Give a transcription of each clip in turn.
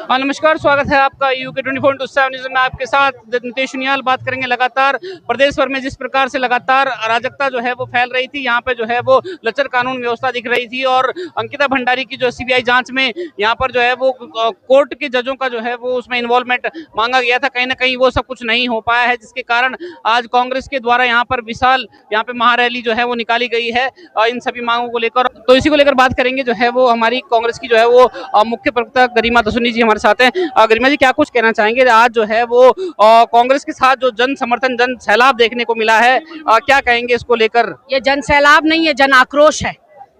नमस्कार, स्वागत है आपका यूके 24/7 न्यूज़ में। आपके साथ नितेश उनियाल बात करेंगे। लगातार प्रदेश भर में जिस प्रकार से लगातार अराजकता जो है वो फैल रही थी, यहाँ पे जो है वो लचर कानून व्यवस्था दिख रही थी और अंकिता भंडारी की जो सीबीआई जांच में यहाँ पर जो है वो कोर्ट के जजों का जो है वो उसमें इन्वॉल्वमेंट मांगा गया था, कहीं ना कहीं वो सब कुछ नहीं हो पाया है, जिसके कारण आज कांग्रेस के द्वारा यहाँ पर विशाल यहाँ पे महारैली जो है वो निकाली गई है इन सभी मांगों को लेकर। तो इसी को लेकर बात करेंगे। जो है वो हमारी कांग्रेस की जो है वो मुख्य प्रवक्ता गरिमा दसुनी जी हमारे साथ हैं। गरिमा जी, क्या कुछ कहना चाहेंगे? आज जो है वो कांग्रेस के साथ जो जन समर्थन, जन सैलाब देखने को मिला है, क्या कहेंगे इसको लेकर? ये जन सैलाब नहीं है, जन आक्रोश है।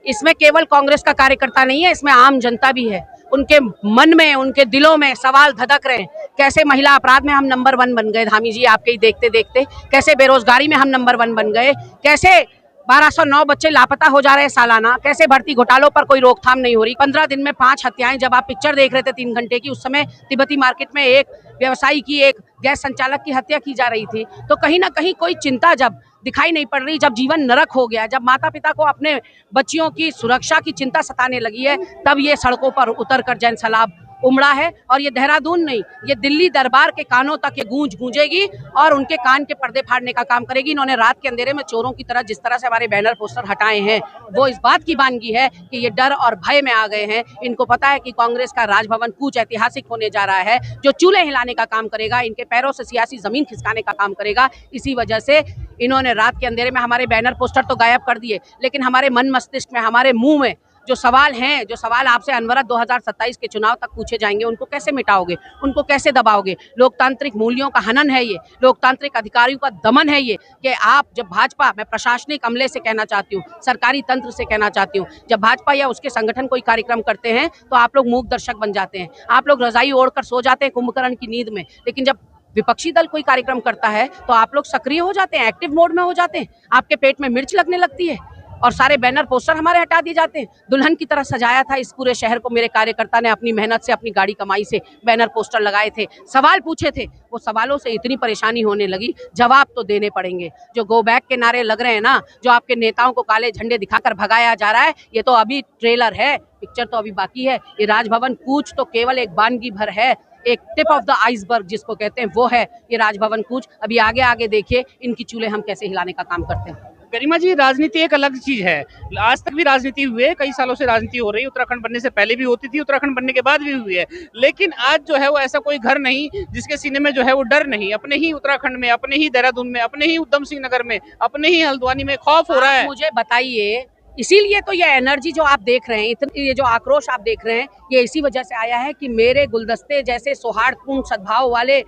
इसमें केवल कांग्रेस का कार्यकर्ता नहीं है, इसमें आम जनता भी है। उनके मन में, उनके दिलों में सवाल धधक रहे हैं। कैसे महिला अपराध में हम नंबर 1 बन गए धामी जी, आपके ही देखते देखते। कैसे बेरोजगारी में हम नंबर 1 बन गए। कैसे 1209 बच्चे लापता हो जा रहे हैं सालाना। कैसे भर्ती घोटालों पर कोई रोकथाम नहीं हो रही। 15 दिन में 5 हत्याएं। जब आप पिक्चर देख रहे थे 3 घंटे की, उस समय तिब्बती मार्केट में एक व्यवसायी की, एक गैस संचालक की हत्या की जा रही थी। तो कहीं ना कहीं कोई चिंता जब दिखाई नहीं पड़ रही, जब जीवन नरक हो गया, जब माता पिता को अपने बच्चियों की सुरक्षा की चिंता सताने लगी है, तब ये सड़कों पर उतरकर जन सैलाब उमड़ा है। और ये देहरादून नहीं, ये दिल्ली दरबार के कानों तक ये गूंज गूंजेगी और उनके कान के पर्दे फाड़ने का काम करेगी। इन्होंने रात के अंधेरे में चोरों की तरह जिस तरह से हमारे बैनर पोस्टर हटाए हैं, वो इस बात की वानगी है कि ये डर और भय में आ गए हैं। इनको पता है कि कांग्रेस का राजभवन कूच ऐतिहासिक होने जा रहा है, जो चूल्हे हिलाने का काम करेगा, इनके पैरों से सियासी जमीन खिसकाने का काम करेगा। इसी वजह से इन्होंने रात के अंधेरे में हमारे बैनर पोस्टर तो गायब कर दिए, लेकिन हमारे मन मस्तिष्क में, हमारे मुंह में जो सवाल हैं, जो सवाल आपसे अनवरत 2027 के चुनाव तक पूछे जाएंगे, उनको कैसे मिटाओगे, उनको कैसे दबाओगे? लोकतांत्रिक मूल्यों का हनन है ये, लोकतांत्रिक अधिकारियों का दमन है ये। कि आप जब भाजपा, मैं प्रशासनिक अमले से कहना चाहती हूँ, सरकारी तंत्र से कहना चाहती हूँ, जब भाजपा या उसके संगठन कोई कार्यक्रम करते हैं तो आप लोग मूक दर्शक बन जाते हैं। आप लोग रजाई ओढ़कर सो जाते हैं कुंभकर्ण की नींद में। लेकिन जब विपक्षी दल कोई कार्यक्रम करता है तो आप लोग सक्रिय हो जाते हैं, एक्टिव मोड में हो जाते हैं। आपके पेट में मिर्च लगने लगती है और सारे बैनर पोस्टर हमारे हटा दिए जाते हैं। दुल्हन की तरह सजाया था इस पूरे शहर को मेरे कार्यकर्ता ने, अपनी मेहनत से, अपनी गाड़ी कमाई से बैनर पोस्टर लगाए थे, सवाल पूछे थे। वो सवालों से इतनी परेशानी होने लगी, जवाब तो देने पड़ेंगे। जो गो बैक के नारे लग रहे हैं ना, जो आपके नेताओं को काले झंडे दिखाकर भगाया जा रहा है, ये तो अभी ट्रेलर है, पिक्चर तो अभी बाकी है। ये राजभवन कूच तो केवल एक वानगी भर है, एक टिप ऑफ द आइसबर्ग जिसको कहते हैं, वो है ये राजभवन कूच। अभी आगे आगे देखिए इनकी चूल्हे हम कैसे हिलाने का काम करते हैं। गरिमा जी, राजनीति एक अलग चीज है। आज तक भी राजनीति हुई है, कई सालों से राजनीति हो रही है। उत्तराखंड बनने से पहले भी होती थी, उत्तराखंड बनने के बाद भी हुई है। लेकिन आज जो है वो ऐसा कोई घर नहीं जिसके सीने में जो है वो डर नहीं। अपने ही उत्तराखंड में, अपने ही देहरादून में, अपने ही उधम सिंह नगर में, अपने ही हल्द्वानी में खौफ हो रहा है। मुझे बताइए, इसीलिए तो ये एनर्जी जो आप देख रहे हैं, ये जो आक्रोश आप देख रहे हैं, ये इसी वजह से आया है कि मेरे गुलदस्ते जैसे सौहार्दपूर्ण सद्भाव वाले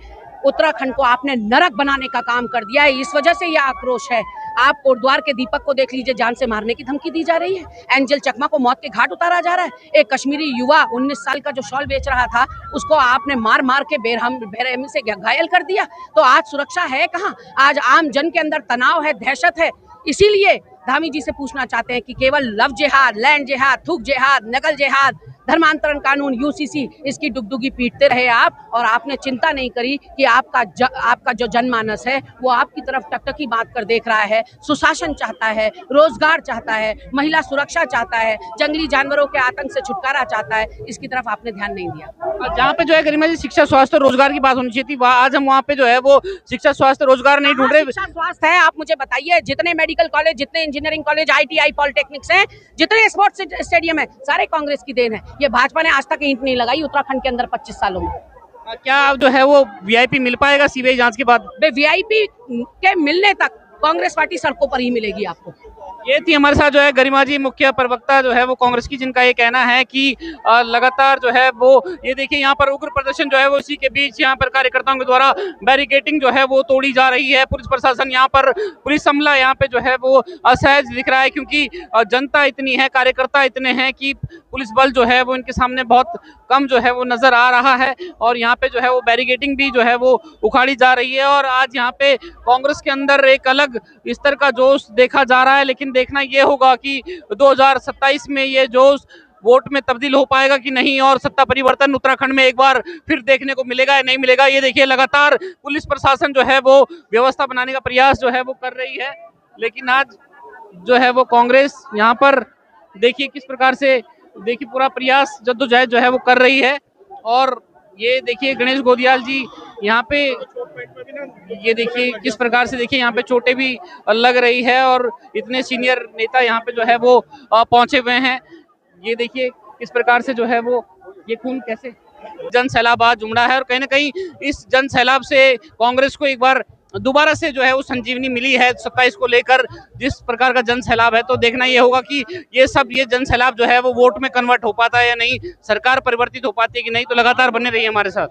उत्तराखंड को आपने नरक बनाने का काम कर दिया है। इस वजह से ये आक्रोश है। आप कोटद्वार के दीपक को देख लीजिए, जान से मारने की धमकी दी जा रही है। एंजल चकमा को मौत के घाट उतारा जा रहा है। एक कश्मीरी युवा 19 साल का जो शॉल बेच रहा था, उसको आपने मार मार के बेरहमी से घायल कर दिया। तो आज सुरक्षा है कहाँ? आज आम जन के अंदर तनाव है, दहशत है। इसीलिए धामी जी से पूछना चाहते हैं कि केवल लव जिहाद, लैंड जिहाद, थूक जिहाद, नकल जिहाद, धर्मांतरण कानून, यूसीसी, इसकी डुगडुगी पीटते रहे आप, और आपने चिंता नहीं करी कि आपका जो जनमानस है वो आपकी तरफ टकटकी बात कर देख रहा है। सुशासन चाहता है, रोजगार चाहता है, महिला सुरक्षा चाहता है, जंगली जानवरों के आतंक से छुटकारा चाहता है। इसकी तरफ आपने ध्यान नहीं दिया। जहाँ पे जो है गरिमा जी शिक्षा, स्वास्थ्य, रोजगार की बात होनी चाहिए थी, आज हम वहाँ पे जो है वो शिक्षा, स्वास्थ्य, रोजगार नहीं ढूंढ रहे। शिक्षा स्वास्थ्य है, आप मुझे बताइए, जितने मेडिकल कॉलेज, जितने इंजीनियरिंग कॉलेज, ITI पॉलिटेक्निक्स हैं, जितने स्पोर्ट्स स्टेडियम है, सारे कांग्रेस की देन है। ये भाजपा ने आज तक ईंट नहीं लगाई उत्तराखंड के अंदर 25 सालों में। क्या जो है वो VIP मिल पाएगा सीबीआई जांच के बाद? VIP के मिलने तक कांग्रेस पार्टी सड़कों पर ही मिलेगी आपको। ये थी हमारे साथ जो है गरिमा जी, मुख्य प्रवक्ता जो है वो कांग्रेस की, जिनका ये कहना है कि लगातार जो है वो, ये देखिए यहाँ पर उग्र प्रदर्शन जो है वो, इसी के बीच यहाँ पर कार्यकर्ताओं के द्वारा बैरिकेडिंग जो है वो तोड़ी जा रही है। पुलिस प्रशासन यहाँ पर, पुलिस अमला यहाँ पे जो है वो असहज दिख रहा है, क्योंकि जनता इतनी है, कार्यकर्ता इतने हैं कि पुलिस बल जो है वो इनके सामने बहुत कम जो है वो नजर आ रहा है। और यहाँ पे जो है वो बैरिकेडिंग भी जो है वो उखाड़ी जा रही है। और आज यहाँ पे कांग्रेस के अंदर एक अलग स्तर का जोश देखा जा रहा है। लेकिन देखना ये होगा कि 2027 में ये जोश वोट में तब्दील हो पाएगा कि नहीं, और सत्ता परिवर्तन उत्तराखंड में एक बार फिर देखने को मिलेगा या नहीं मिलेगा। ये देखिए लगातार पुलिस प्रशासन जो है वो व्यवस्था बनाने का प्रयास जो है वो कर रही है। लेकिन आज जो है वो कांग्रेस यहाँ पर देखिए किस प्रकार से, देखिए पूरा प्रयास, जद्दोजहद जो है वो कर रही है। और ये देखिए गणेश गोदियाल जी यहाँ पे, ये देखिए किस प्रकार से, देखिए यहाँ पे चोटें भी लग रही है और इतने सीनियर नेता यहाँ पे जो है वो पहुंचे हुए हैं। ये देखिए किस प्रकार से जो है वो ये खून कैसे जन सैलाब आज उमड़ा है और कहीं ना कहीं इस जन सैलाब से कांग्रेस को एक बार दोबारा से जो है वो संजीवनी मिली है 27 को लेकर। जिस प्रकार का जन सैलाब है तो देखना ये होगा कि ये जन सैलाब जो है वो वोट में कन्वर्ट हो पाता है या नहीं, सरकार परिवर्तित हो पाती है कि नहीं। तो लगातार बने रहिए हमारे साथ।